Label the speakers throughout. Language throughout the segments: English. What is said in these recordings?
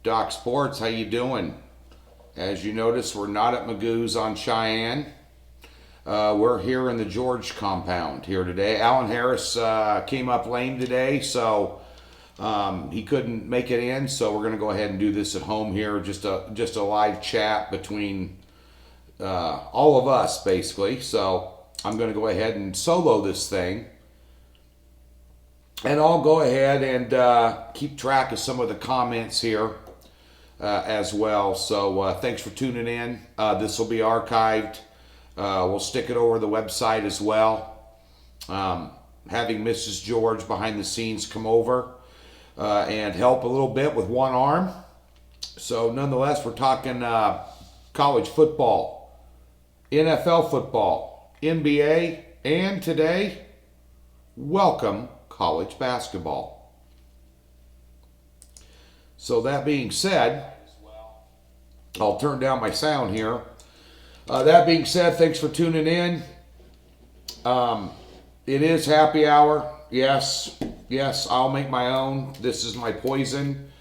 Speaker 1: Doc Sports, how you doing? As you notice, we're not at Magoo's on Cheyenne. We're here in the George compound here today. Alan Harris came up lame today, so he couldn't make it in. So we're going to go ahead and do this at home here, just a live chat between all of us, basically. So I'm going to go ahead and solo this thing. And I'll go ahead and keep track of some of the comments here as well. So thanks for tuning in. This will be archived. We'll stick it over the website as well. Having Mrs. George behind the scenes come over and help a little bit with one arm. So nonetheless, we're talking college football, NFL football, NBA, and today, welcome college basketball. So that being said, I'll turn down my sound here. That being said, thanks for tuning in. It is happy hour. Yes, I'll make my own. This is my poison.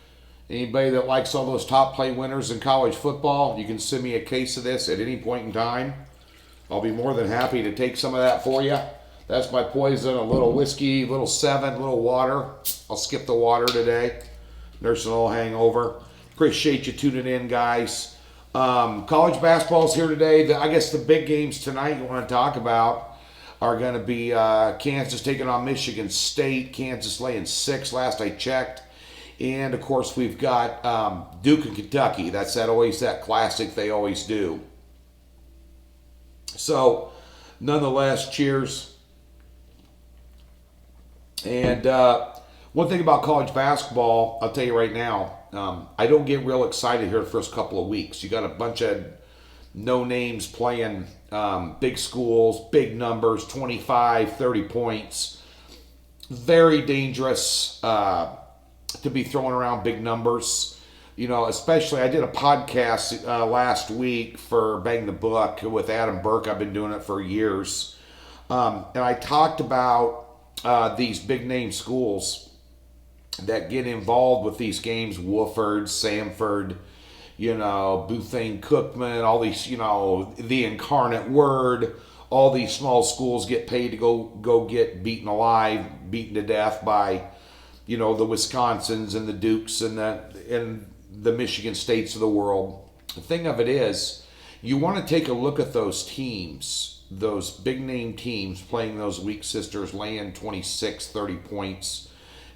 Speaker 1: Anybody that likes all those top play winners in college football, you can send me a case of this at any point in time. I'll be more than happy to take some of that for you. That's my poison, a little whiskey, little 7, little water. I'll skip the water today. Nursing a little hangover. Appreciate you tuning in, guys. College basketball's here today. I guess the big games tonight you want to talk about are going to be Kansas taking on Michigan State. Kansas laying 6 last I checked. And, of course, we've got Duke and Kentucky. That's always that classic they always do. So, nonetheless, cheers. And one thing about college basketball, I'll tell you right now, I don't get real excited here the first couple of weeks. You got a bunch of no names playing big schools, big numbers, 25, 30 points. Very dangerous to be throwing around big numbers. You know, especially I did a podcast last week for Bang the Book with Adam Burke. I've been doing it for years. And I talked about these big name schools that get involved with these games, Wofford, Samford, Bethune Cookman, all these, the Incarnate Word, all these small schools get paid to go get beaten alive, beaten to death by, the Wisconsins and the Dukes and the Michigan States of the world. The thing of it is, you want to take a look at those teams, those big name teams playing those weak sisters, laying 26, 30 points.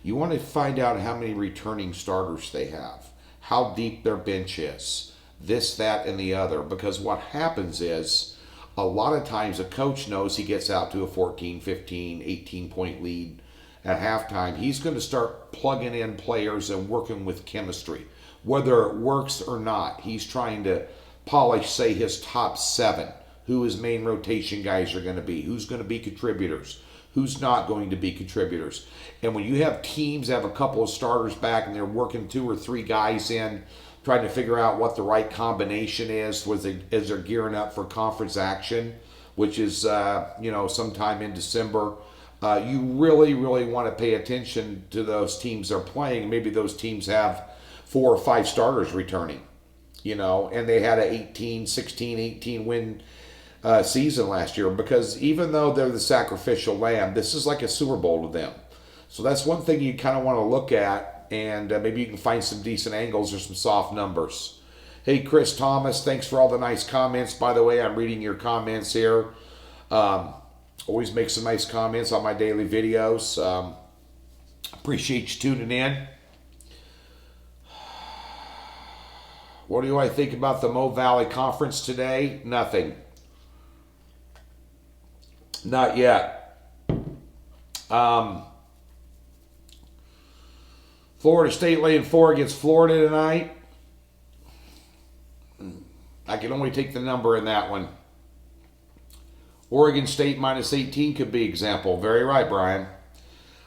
Speaker 1: You want to find out how many returning starters they have, how deep their bench is, this, that, and the other. Because what happens is, a lot of times a coach knows he gets out to a 14, 15, 18-point lead at halftime. He's going to start plugging in players and working with chemistry. Whether it works or not, he's trying to polish, say, his top 7. Who his main rotation guys are going to be, who's going to be contributors, who's not going to be contributors. And when you have teams that have a couple of starters back and they're working 2 or 3 guys in, trying to figure out what the right combination is as they're gearing up for conference action, which is, sometime in December, you really, really want to pay attention to those teams they're playing. Maybe those teams have 4 or 5 starters returning, and they had a 18 win season last year, because even though they're the sacrificial lamb, this is like a Super Bowl to them. So that's one thing you kind of want to look at, and maybe you can find some decent angles or some soft numbers. Hey, Chris Thomas, thanks for all the nice comments. By the way, I'm reading your comments here. Always make some nice comments on my daily videos. Appreciate you tuning in. What do I think about the Mo Valley Conference today? Nothing. Not yet. Florida State laying 4 against Florida tonight. I can only take the number in that one. Oregon State minus 18 could be example. Very right, Brian.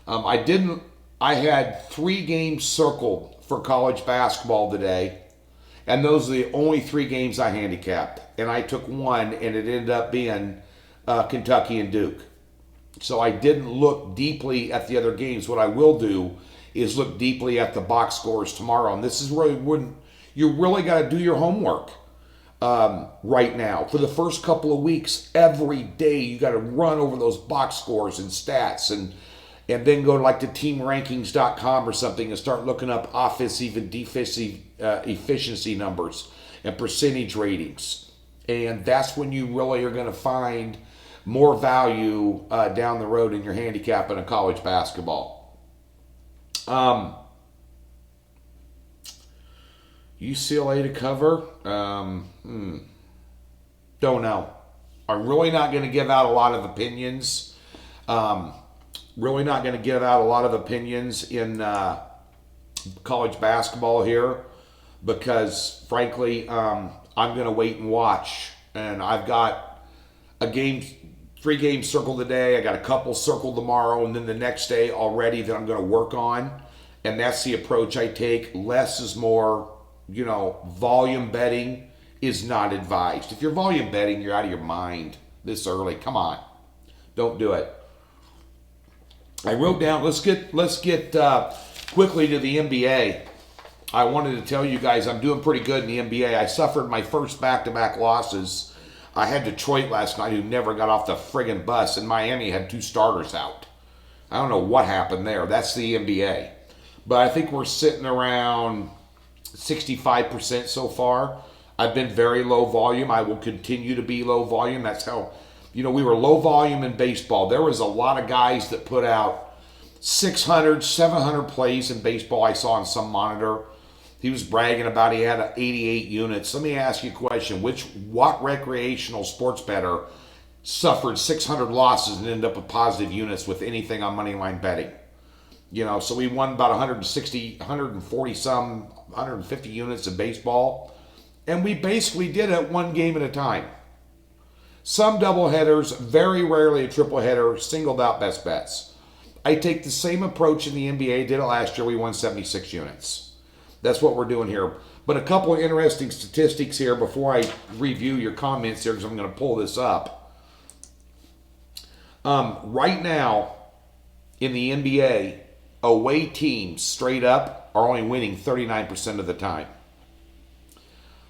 Speaker 1: I had 3 games circled for college basketball today, and those are the only 3 games I handicapped. And I took one, and it ended up being Kentucky and Duke. So I didn't look deeply at the other games. What I will do is look deeply at the box scores tomorrow. And this is really when you really got to do your homework right now. For the first couple of weeks, every day you got to run over those box scores and stats and then go to like the teamrankings.com or something and start looking up offensive and defensive efficiency numbers and percentage ratings. And that's when you really are going to find more value down the road in your handicap in a college basketball. UCLA to cover? Don't know. I'm really not going to give out a lot of opinions. Really not going to give out a lot of opinions in college basketball here because, frankly, I'm going to wait and watch. And I've got 3 games circled today. I got a couple circled tomorrow, and then the next day already that I'm going to work on. And that's the approach I take. Less is more. Volume betting is not advised. If you're volume betting, you're out of your mind this early. Come on. Don't do it. I wrote down, let's get quickly to the NBA. I wanted to tell you guys I'm doing pretty good in the NBA. I suffered my first back-to-back losses. I had Detroit last night who never got off the friggin' bus, and Miami had 2 starters out. I don't know what happened there. That's the NBA. But I think we're sitting around 65% so far. I've been very low volume. I will continue to be low volume. That's how... we were low volume in baseball. There was a lot of guys that put out 600, 700 plays in baseball. I saw on some monitor. He was bragging about he had 88 units. Let me ask you a question. What recreational sports bettor suffered 600 losses and ended up with positive units with anything on moneyline betting? So we won about 160, 140 some, 150 units in baseball. And we basically did it 1 game at a time. Some double headers, very rarely a triple header, singled out best bets. I take the same approach in the NBA. Did it last year. We won 76 units. That's what we're doing here. But a couple of interesting statistics here before I review your comments here, because I'm going to pull this up. Right now in the NBA, away teams straight up are only winning 39% of the time.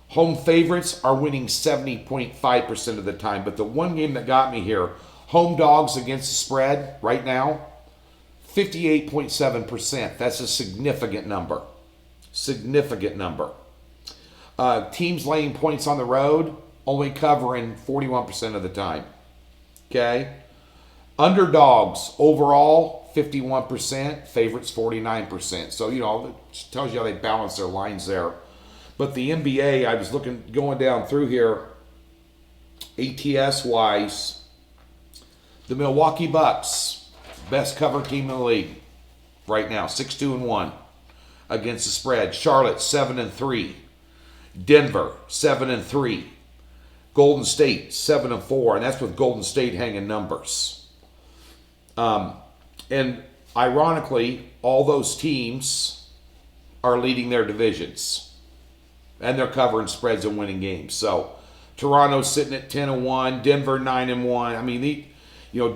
Speaker 1: Home favorites are winning 70.5% of the time. But the one game that got me here, home dogs against the spread right now, 58.7%. That's a significant number. Significant number. Teams laying points on the road, only covering 41% of the time. Okay? Underdogs overall, 51%. Favorites, 49%. So, it tells you how they balance their lines there. But the NBA, I was going down through here, ATS-wise, the Milwaukee Bucks, best cover team in the league right now, 6-2-1 against the spread. Charlotte, 7-3. Denver, 7-3. Golden State, 7-4, and that's with Golden State hanging numbers. And ironically, all those teams are leading their divisions. And they're covering spreads and winning games. So Toronto's sitting at 10-1, Denver 9-1. I mean,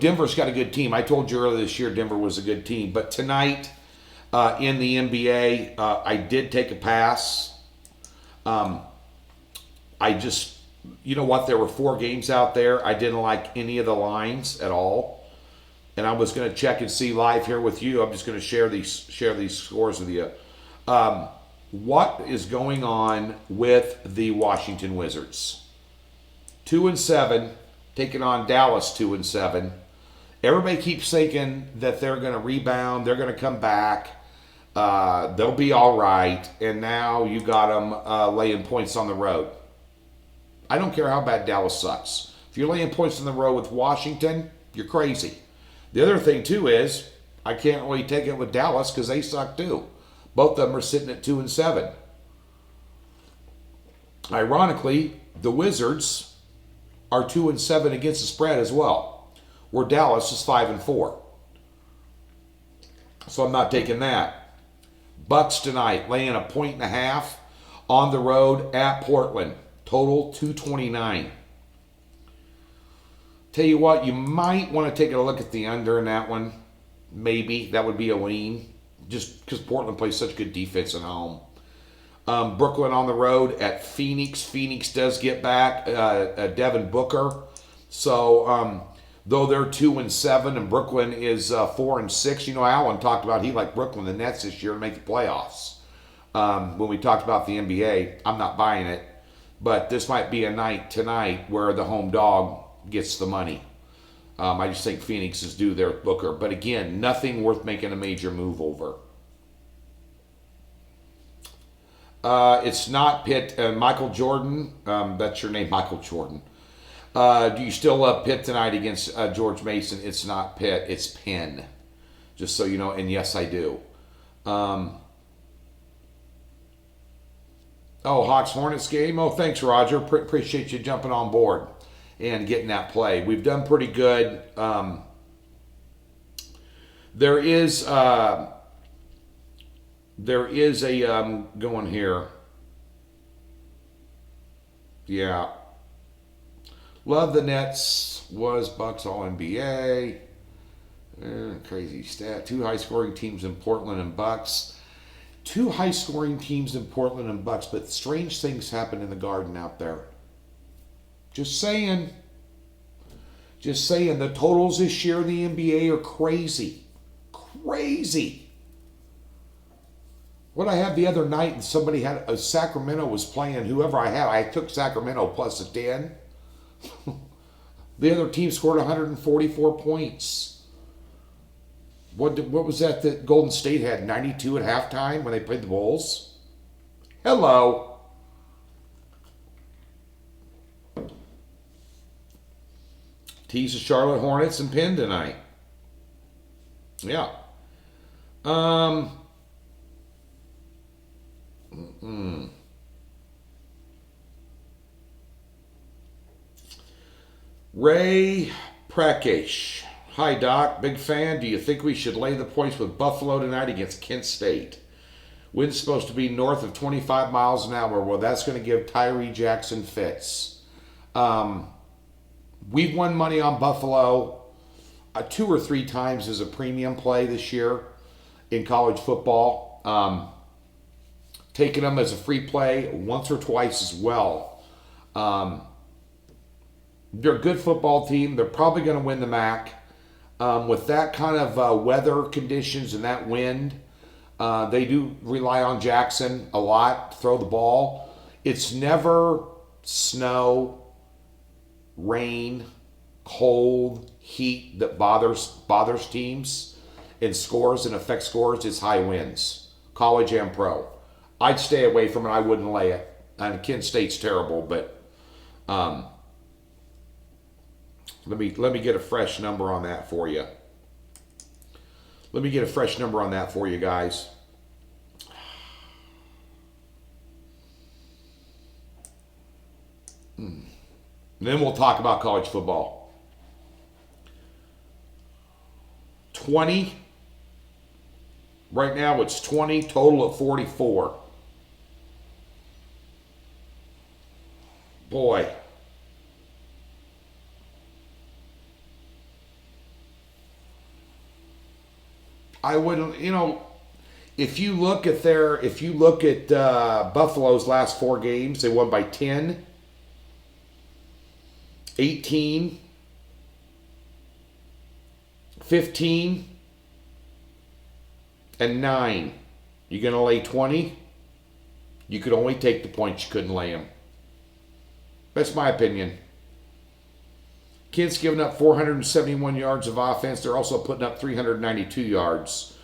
Speaker 1: Denver's got a good team. I told you earlier this year Denver was a good team. But tonight in the NBA, I did take a pass. I just, there were 4 games out there. I didn't like any of the lines at all. And I was going to check and see live here with you. I'm just going to share these scores with you. What is going on with the Washington Wizards? 2-7, taking on Dallas 2-7. Everybody keeps thinking that they're going to rebound, they're going to come back, they'll be all right, and now you got them laying points on the road. I don't care how bad Dallas sucks. If you're laying points on the road with Washington, you're crazy. The other thing, too, is I can't really take it with Dallas because they suck, too. Both of them are sitting at 2-7. Ironically, the Wizards are 2-7 against the spread as well, where Dallas is 5-4. So I'm not taking that. Bucks tonight laying 1.5 on the road at Portland. Total 229. Tell you what, you might want to take a look at the under in that one. Maybe that would be a lean. just because Portland plays such good defense at home. Brooklyn on the road at Phoenix. Phoenix does get back Devin Booker. So though they're 2-7 and Brooklyn is 4-6, you know, Allen talked about he liked Brooklyn, the Nets this year to make the playoffs. When we talked about the NBA, I'm not buying it, but this might be a night tonight where the home dog gets the money. I just think Phoenix is due their Booker, but again, nothing worth making a major move over. It's not Pitt. Michael Jordan, that's your name, Michael Jordan. Do you still love Pitt tonight against George Mason? It's not Pitt, it's Penn. Just so you know, and yes, I do. Hawks Hornets game. Oh, thanks, Roger. Appreciate you jumping on board and getting that play. We've done pretty good. There is a going here. Yeah. Love the Nets. Was Bucks All NBA. Crazy stat. 2 high scoring teams in Portland and Bucks. 2 high scoring teams in Portland and Bucks, but strange things happen in the Garden out there. Just saying. Just saying. The totals this year in the NBA are crazy. Crazy. What I had the other night, and somebody had Sacramento was playing, whoever I took Sacramento plus a 10. The other team scored 144 points. What was that Golden State had? 92 at halftime when they played the Bulls? Hello. Tease the Charlotte Hornets and Penn tonight. Yeah. Ray Prakesh. Hi, Doc. Big fan. Do you think we should lay the points with Buffalo tonight against Kent State? Wind's supposed to be north of 25 miles an hour. Well, that's going to give Tyree Jackson fits. We've won money on Buffalo 2 or 3 times as a premium play this year in college football. Taking them as a free play once or twice as well. They're a good football team. They're probably going to win the MAC. With that kind of weather conditions and that wind, they do rely on Jackson a lot to throw the ball. It's never snow, rain, cold, heat that bothers teams and scores and affects scores. It's high winds, college and pro. I'd stay away from it. I wouldn't lay it. And Kent State's terrible, but let me get a fresh number on that for you. Let me get a fresh number on that for you guys. And then we'll talk about college football. 20. Right now it's 20, total of 44. Boy. I wouldn't, if you look at Buffalo's last 4 games, they won by 10, 18, 15, and 9. You're going to lay 20? You could only take the points. You couldn't lay them. That's my opinion. Kent's giving up 471 yards of offense. They're also putting up 392 yards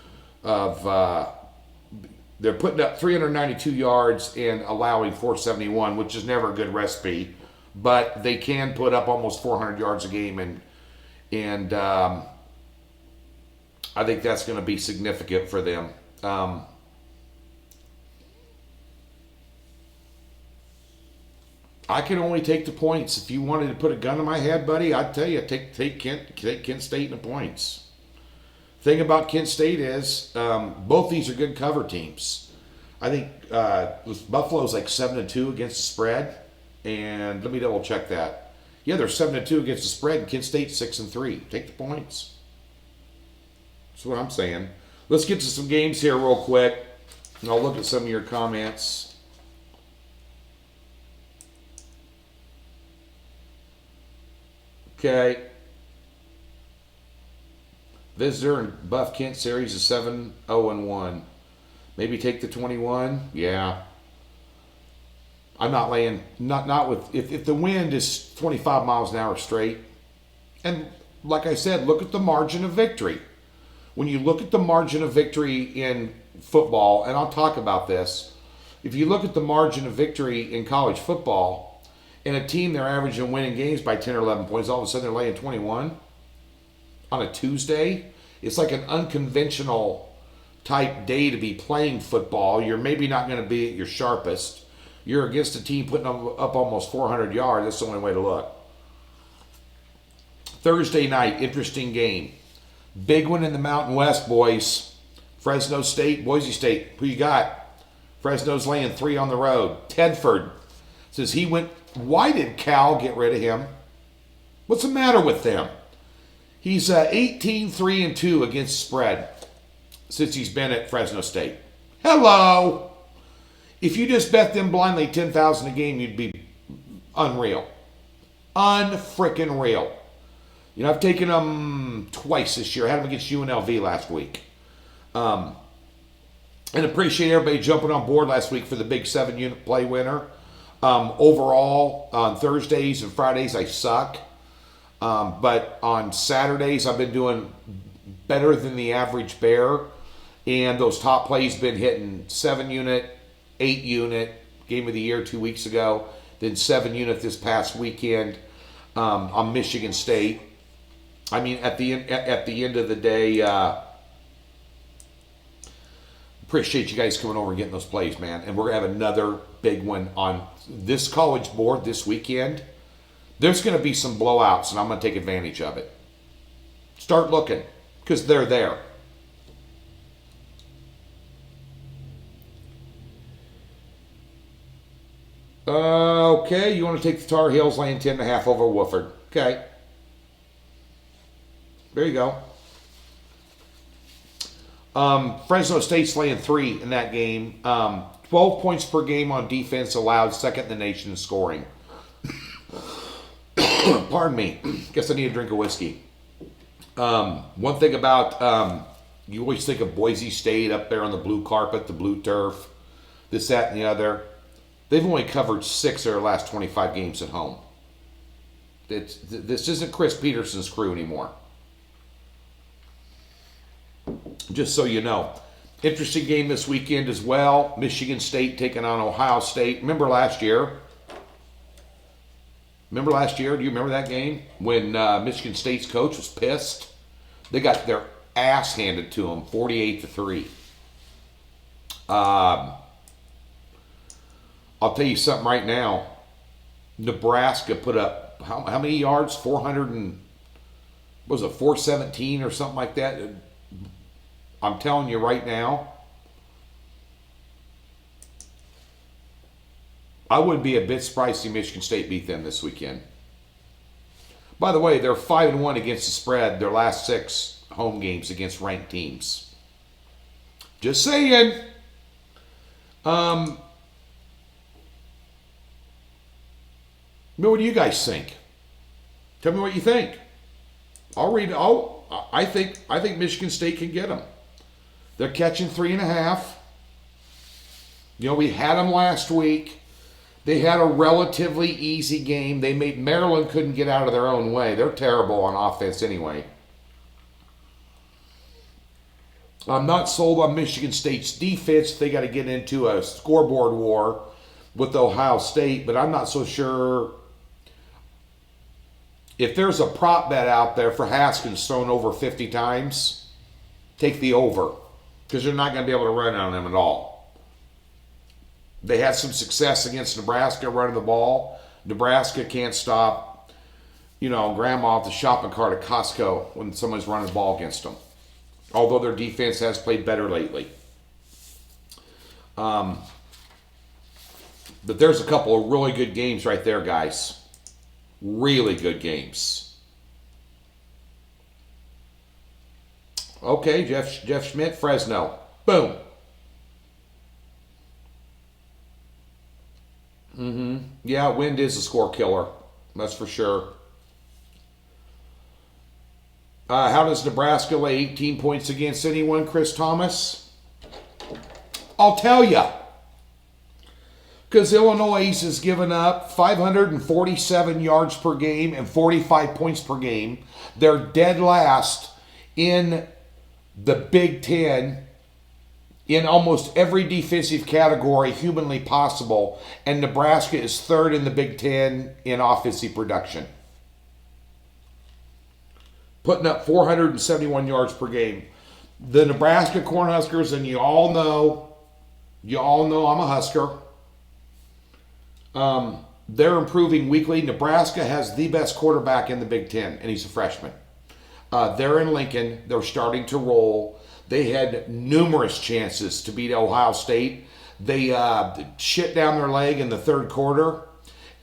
Speaker 1: they're putting up 392 yards and allowing 471, which is never a good recipe, but they can put up almost 400 yards a game, and I think that's going to be significant for them. I can only take the points. If you wanted to put a gun to my head, buddy, I'd tell you take Kent State and the points. Thing about Kent State is both these are good cover teams. I think Buffalo's like 7-2 against the spread, and let me double check that. Yeah, they're 7-2 against the spread, and Kent State's 6-3. Take the points. That's what I'm saying. Let's get to some games here real quick. And I'll look at some of your comments. Okay. Visitor and Buff Kent series is 7-0-1. Maybe take the 21. Yeah. I'm not laying, not with, if the wind is 25 miles an hour straight, and like I said, look at the margin of victory. When you look at the margin of victory in football, and I'll talk about this, if you look at the margin of victory in college football, in a team they're averaging winning games by 10 or 11 points, all of a sudden they're laying 21 on a Tuesday. It's like an unconventional type day to be playing football. You're maybe not going to be at your sharpest. You're against a team putting up almost 400 yards. That's the only way to look. Thursday night, interesting game. Big one in the Mountain West, boys. Fresno State, Boise State. Who you got? Fresno's laying 3 on the road. Tedford says he went. Why did Cal get rid of him? What's the matter with them? He's 18-3-2 against spread since he's been at Fresno State. Hello. If you just bet them blindly 10,000 a game, you'd be unreal. Unfrickin' real. You know, I've taken them twice this year. I had them against UNLV last week. And appreciate everybody jumping on board last week for the big 7-unit play winner. Overall, on Thursdays and Fridays, I suck. But on Saturdays, I've been doing better than the average bear. And those top plays been hitting 7-unit, 8-unit, game of the year 2 weeks ago, then 7-unit this past weekend on Michigan State. I mean, at the end of the day, appreciate you guys coming over and getting those plays, man. And we're going to have another big one on this college board this weekend. There's going to be some blowouts, and I'm going to take advantage of it. Start looking, because they're there. Okay, you want to take the Tar Heels laying 10.5 over Wofford. Okay. There you go. Fresno State's laying 3 in that game. 12 points per game on defense allowed, second in the nation in scoring. Pardon me. Guess I need a drink of whiskey. One thing about, you always think of Boise State up there on the blue carpet, the blue turf, this, that, and the other. They've only covered 6 of their last 25 games at home. This isn't Chris Peterson's crew anymore. Just so you know. Interesting game this weekend as well. Michigan State taking on Ohio State. Remember last year? Do you remember that game? When Michigan State's coach was pissed? They got their ass handed to them, 48-3. I'll tell you something right now. Nebraska put up how many yards? 400 and what was it, 417 or something like that. I'm telling you right now, I wouldn't be a bit surprised to see Michigan State beat them this weekend. By the way, they're 5-1 against the spread their last 6 home games against ranked teams. Just saying. What do you guys think? Tell me what you think. I'll read. I think Michigan State can get them. They're catching 3.5. You know, we had them last week. They had a relatively easy game. Maryland couldn't get out of their own way. They're terrible on offense anyway. I'm not sold on Michigan State's defense. They got to get into a scoreboard war with Ohio State, but I'm not so sure. If there's a prop bet out there for Haskins thrown over 50 times, take the over, because they're not going to be able to run on them at all. They had some success against Nebraska running the ball. Nebraska can't stop, grandma off the shopping cart at Costco when someone's running the ball against them. Although their defense has played better lately. But there's a couple of really good games right there, guys. Really good games. Okay, Jeff Schmidt, Fresno. Boom. Yeah, wind is a score killer. That's for sure. How does Nebraska lay 18 points against anyone, Chris Thomas? I'll tell you. Because Illinois has given up 547 yards per game and 45 points per game. They're dead last in the Big Ten in almost every defensive category humanly possible. And Nebraska is third in the Big Ten in offensive production, putting up 471 yards per game. The Nebraska Cornhuskers, and you all know I'm a Husker. They're improving weekly. Nebraska has the best quarterback in the Big Ten, and he's a freshman. They're in Lincoln. They're starting to roll. They had numerous chances to beat Ohio State. They shit down their leg in the third quarter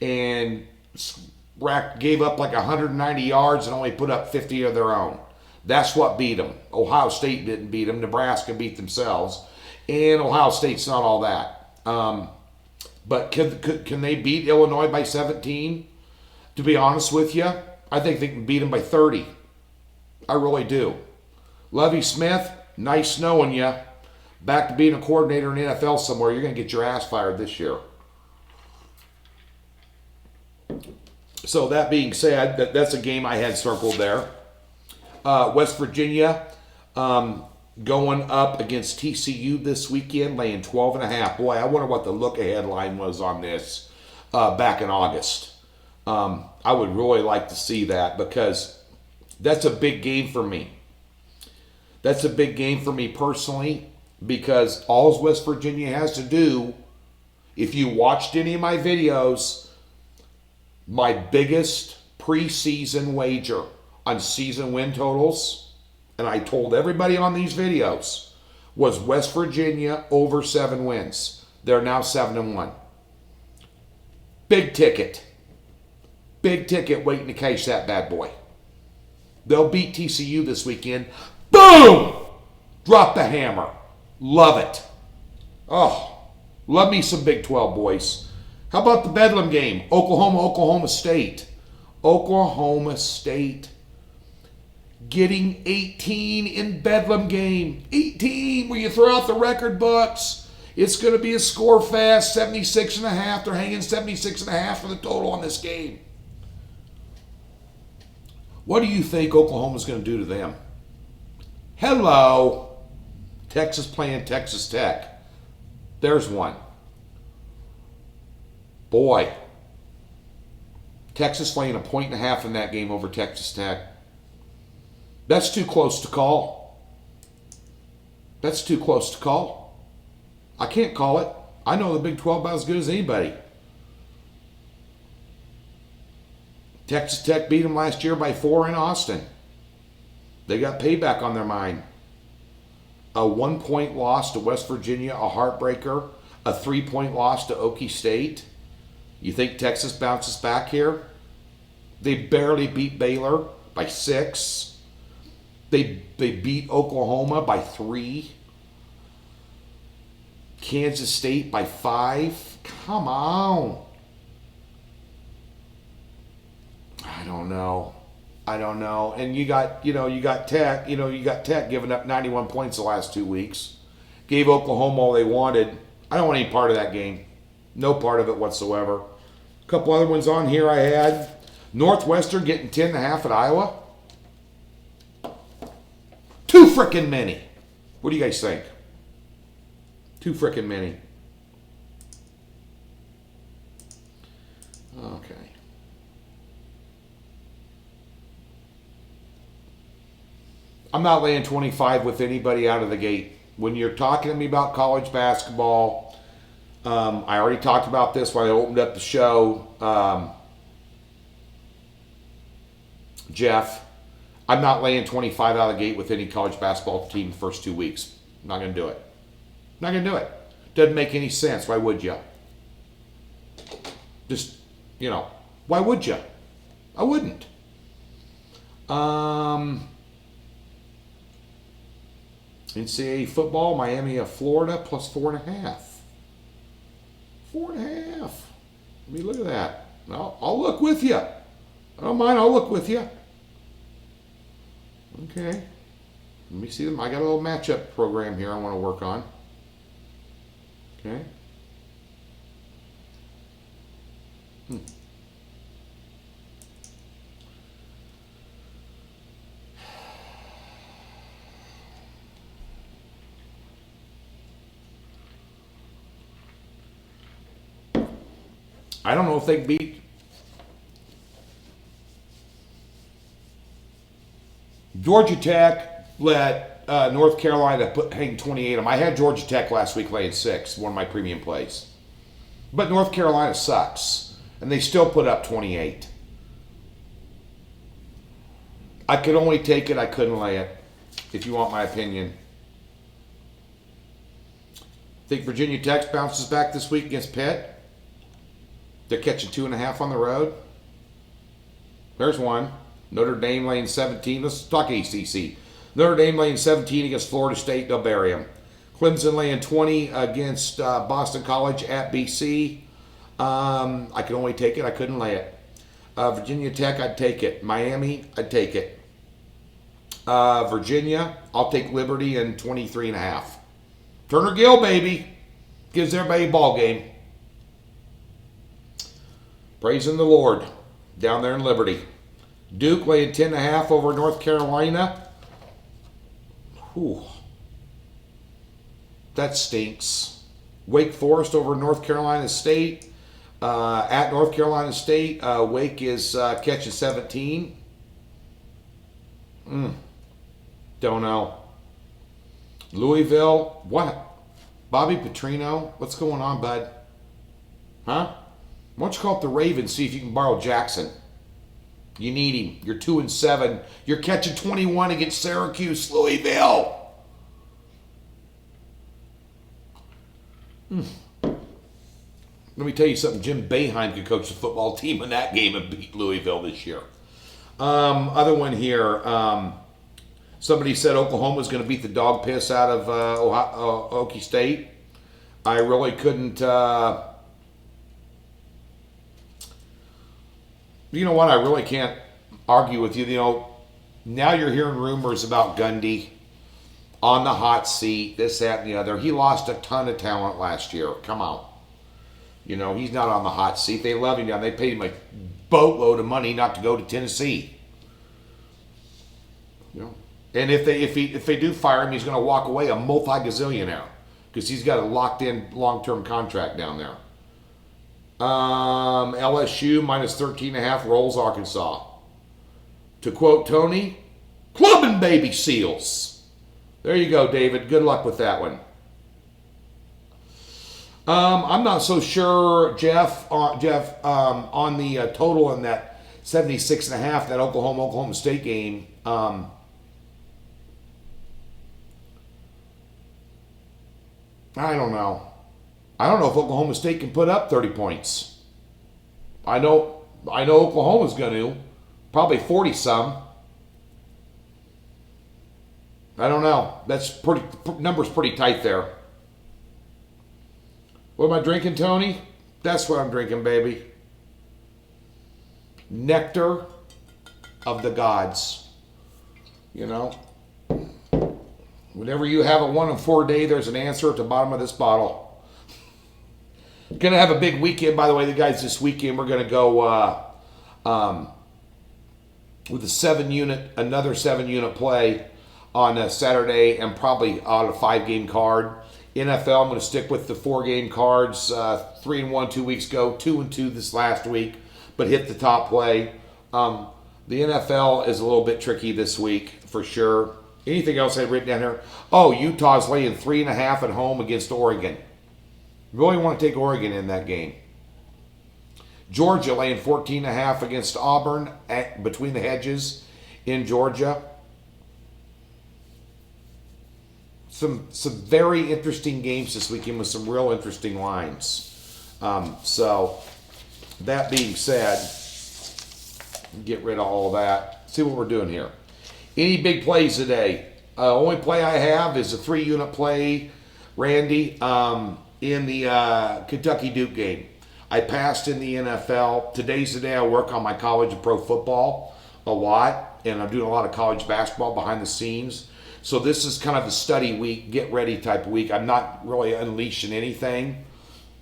Speaker 1: and gave up like 190 yards and only put up 50 of their own. That's what beat them. Ohio State didn't beat them. Nebraska beat themselves. And Ohio State's not all that. But can they beat Illinois by 17? To be honest with you, I think they can beat them by 30. I really do. Lovie Smith, nice knowing you. Back to being a coordinator in the NFL somewhere. You're going to get your ass fired this year. So that being said, that's a game I had circled there. West Virginia going up against TCU this weekend, laying 12.5. Boy, I wonder what the look-ahead line was on this back in August. I would really like to see that because that's a big game for me. That's a big game for me personally because all West Virginia has to do, if you watched any of my videos, my biggest preseason wager on season win totals, and I told everybody on these videos, was West Virginia over 7 wins. They're now 7-1. Big ticket. Big ticket waiting to cash that bad boy. They'll beat TCU this weekend. Boom! Drop the hammer. Love it. Oh, love me some Big 12 boys. How about the Bedlam game? Oklahoma State. Oklahoma State getting 18 in Bedlam game. 18, where you throw out the record books. It's going to be a score fest, 76.5. They're hanging 76.5 for the total on this game. What do you think Oklahoma's going to do to them? Hello. Texas playing Texas Tech. There's one. Boy. Texas laying 1.5 in that game over Texas Tech. That's too close to call. That's too close to call. I can't call it. I know the Big 12 about as good as anybody. Texas Tech beat them last year by 4 in Austin. They got payback on their mind. A 1-point loss to West Virginia, a heartbreaker. A 3-point loss to Okie State. You think Texas bounces back here? They barely beat Baylor by 6. They beat Oklahoma by 3. Kansas State by 5. Come on. I don't know. And you got Tech, Tech giving up 91 points the last 2 weeks. Gave Oklahoma all they wanted. I don't want any part of that game. No part of it whatsoever. A couple other ones on here I had. Northwestern getting 10.5 at Iowa. Too frickin' many. What do you guys think? Too frickin' many. Okay. I'm not laying 25 with anybody out of the gate. When you're talking to me about college basketball, I already talked about this when I opened up the show. Jeff, I'm not laying 25 out of the gate with any college basketball team the first 2 weeks. I'm not going to do it. Not going to do it. Doesn't make any sense. Why would you? Just, why would you? I wouldn't. NCAA football, Miami of Florida plus 4.5. 4.5. I mean, look at that. I'll look with you. I don't mind. I'll look with you. Okay. Let me see them. I got a little matchup program here I want to work on. Okay. I don't know if they can beat Georgia Tech. Let North Carolina hang 28 on them. I had Georgia Tech last week laying 6, one of my premium plays. But North Carolina sucks, and they still put up 28. I could only take it. I couldn't lay it, if you want my opinion. Think Virginia Tech bounces back this week against Pitt? They're catching 2.5 on the road. There's one. Notre Dame laying 17. Let's talk ACC. Notre Dame laying 17 against Florida State. They'll bury them. Clemson laying 20 against Boston College at BC. I could only take it. I couldn't lay it. Virginia Tech, I'd take it. Miami, I'd take it. Virginia, I'll take Liberty in 23.5. Turner Gill, baby. Gives everybody a ball game. Praising the Lord down there in Liberty. Duke laying 10.5 over North Carolina. Whew. That stinks. Wake Forest over North Carolina State. At North Carolina State, Wake is catching 17. Don't know. Louisville, what? Bobby Petrino, what's going on, bud? Huh? Why don't you call up the Ravens, see if you can borrow Jackson? You need him. You're 2-7. You're catching 21 against Syracuse, Louisville. Let me tell you something. Jim Boeheim could coach the football team in that game and beat Louisville this year. Other one here. Somebody said Oklahoma's going to beat the dog piss out of Okie State. I really couldn't... You know what? I really can't argue with you. You know, now you're hearing rumors about Gundy on the hot seat, this, that, and the other. He lost a ton of talent last year. Come on. You know, he's not on the hot seat. They love him down. They paid him a boatload of money not to go to Tennessee. You know, and if they do fire him, he's going to walk away a multi-gazillionaire because he's got a locked-in long-term contract down there. LSU minus 13.5 rolls Arkansas. To quote Tony, clubbing baby seals. There you go, David. Good luck with that one. I'm not so sure, Jeff, on the total on that 76.5, that Oklahoma State game. I don't know. I don't know if Oklahoma State can put up 30 points. I know Oklahoma's going to. Probably 40-some. I don't know. Number's pretty tight there. What am I drinking, Tony? That's what I'm drinking, baby. Nectar of the gods. You know? Whenever you have a 1 in 4 day, there's an answer at the bottom of this bottle. Gonna have a big weekend, by the way, the guys. This weekend we're gonna go with another 7-unit play on a Saturday, and probably on a 5-game card. NFL, I'm gonna stick with the 4-game cards. 3-1 2 weeks ago, 2-2 this last week, but hit the top play. The NFL is a little bit tricky this week for sure. Anything else I've written down here? Oh, Utah's laying 3.5 at home against Oregon. Really want to take Oregon in that game. Georgia laying 14.5 against Auburn between the hedges in Georgia. Some very interesting games this weekend with some real interesting lines. So that being said, get rid of all of that. See what we're doing here. Any big plays today? Only play I have is a 3-unit play, Randy, in the Kentucky Duke game. I passed in the NFL. Today's the day I work on my college and pro football a lot, and I'm doing a lot of college basketball behind the scenes. So this is kind of a study week, get ready type of week. I'm not really unleashing anything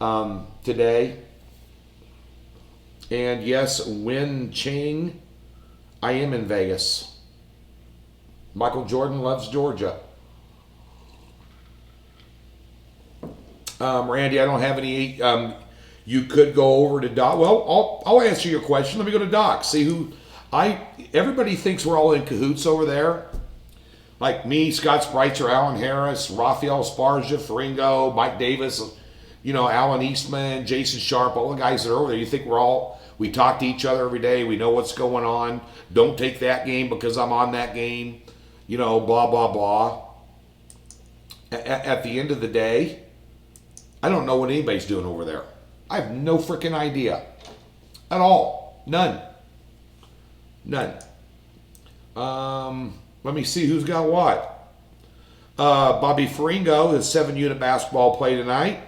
Speaker 1: today. And yes, Win Ching, I am in Vegas. Michael Jordan loves Georgia. Randy, I don't have any. You could go over to Doc. Well, I'll answer your question. Let me go to Doc. See who everybody thinks we're all in cahoots over there. Like me, Scott Spreitzer, Alan Harris, Rafael Esparza, Faringo, Mike Davis, Alan Eastman, Jason Sharp, all the guys that are over there. You think we talk to each other every day. We know what's going on. Don't take that game because I'm on that game. Blah, blah, blah. At the end of the day, I don't know what anybody's doing over there. I have no freaking idea. At all. None. Let me see who's got what. Bobby Faringo, his 7-unit basketball play tonight.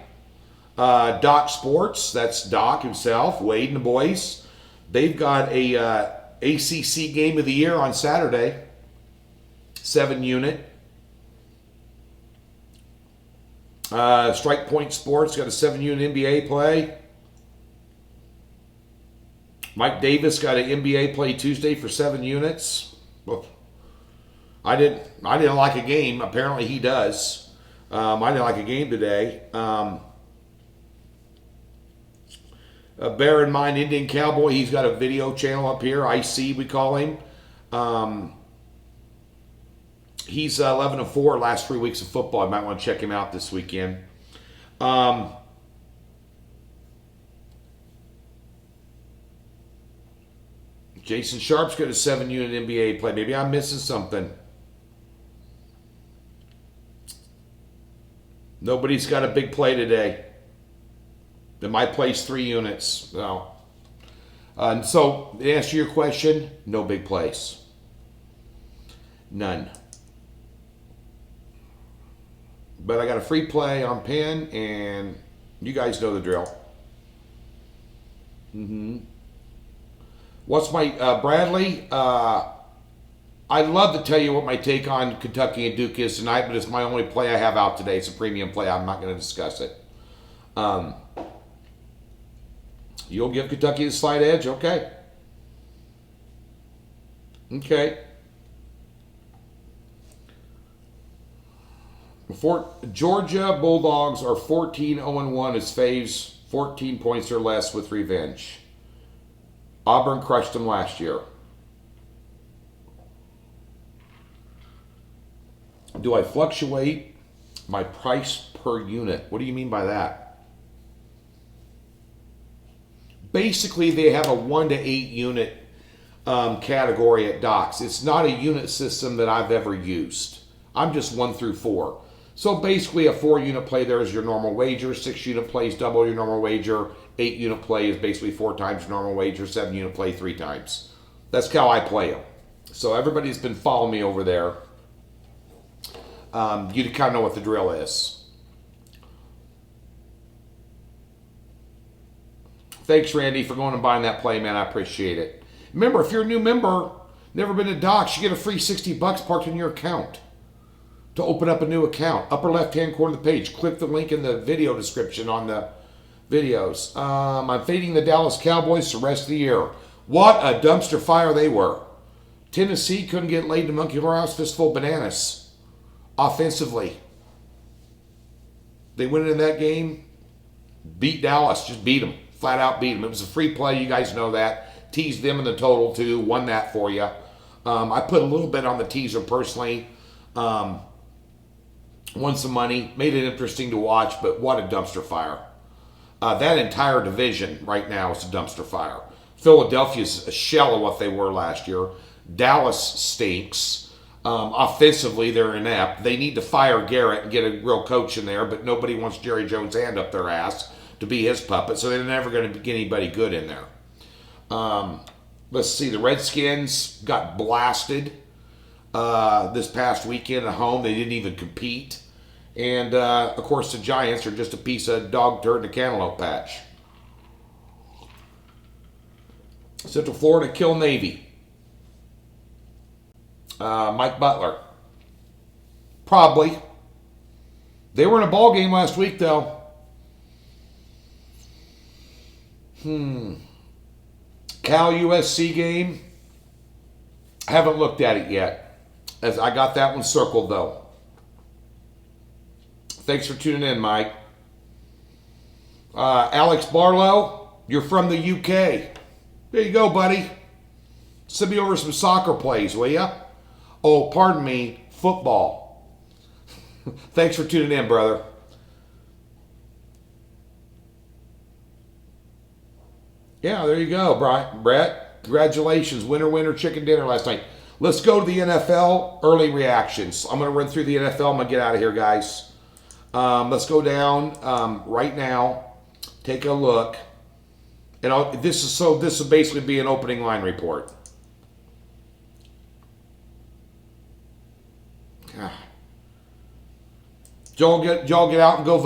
Speaker 1: Doc Sports, that's Doc himself, Wade and the boys. They've got a ACC Game of the Year on Saturday. 7-unit. Strike Point Sports got a 7-unit NBA play. Mike Davis got an NBA play Tuesday for 7 units. Well, I didn't like a game. Apparently he does. I didn't like a game today. Bear in mind, Indian Cowboy, he's got a video channel up here. IC, we call him. He's 11-4 last 3 weeks of football. I might want to check him out this weekend. Jason Sharp's got a 7-unit NBA play. Maybe I'm missing something. Nobody's got a big play today. Then my play's 3 units. So to answer your question, no big plays. None. But I got a free play on Penn, and you guys know the drill. What's my Bradley? I'd love to tell you what my take on Kentucky and Duke is tonight, but it's my only play I have out today. It's a premium play. I'm not going to discuss it. You'll give Kentucky the slight edge? Okay. Georgia Bulldogs are 14-0-1 as faves, 14 points or less with revenge. Auburn crushed them last year. Do I fluctuate my price per unit? What do you mean by that? Basically, they have a 1 to 8 unit category at Docs. It's not a unit system that I've ever used. I'm just 1 through 4. So basically, a 4-unit play there is your normal wager. 6-unit play is double your normal wager. 8-unit play is basically 4 times your normal wager. 7-unit play 3 times. That's how I play them. So everybody's been following me over there. You kind of know what the drill is. Thanks, Randy, for going and buying that play, man. I appreciate it. Remember, if you're a new member, never been to Docs, you get a free $60 parked in your account to open up a new account. Upper left-hand corner of the page. Click the link in the video description on the videos. I'm fading the Dallas Cowboys the rest of the year. What a dumpster fire they were. Tennessee couldn't get laid to Monkey House fistful of bananas offensively. They went into that game, beat Dallas, just beat them. Flat out beat them. It was a free play. You guys know that. Teased them in the total, too. Won that for you. I put a little bit on the teaser personally. Won some money. Made it interesting to watch, but what a dumpster fire. That entire division right now is a dumpster fire. Philadelphia's a shell of what they were last year. Dallas stinks. Offensively, they're inept. They need to fire Garrett and get a real coach in there, but nobody wants Jerry Jones' hand up their ass to be his puppet, so they're never going to get anybody good in there. Let's see, the Redskins got blasted. this past weekend at home. They didn't even compete. And, of course, the Giants are just a piece of dog dirt in a cantaloupe patch. Central Florida kill Navy. Mike Butler. Probably. They were in a ball game last week, though. Cal USC game. I haven't looked at it yet. As I got that one circled, though. Thanks for tuning in, Mike. Alex Barlow, you're from the UK. There you go, buddy. Send me over some soccer plays, will ya? Oh, pardon me, football. Thanks for tuning in, brother. Yeah, there you go, Brett. Congratulations. Winner, winner, chicken dinner last night. Let's go to the NFL early reactions. I'm going to run through the NFL. I'm going to get out of here, guys. Let's go down right now. Take a look. And this will basically be an opening line report. Y'all get out and go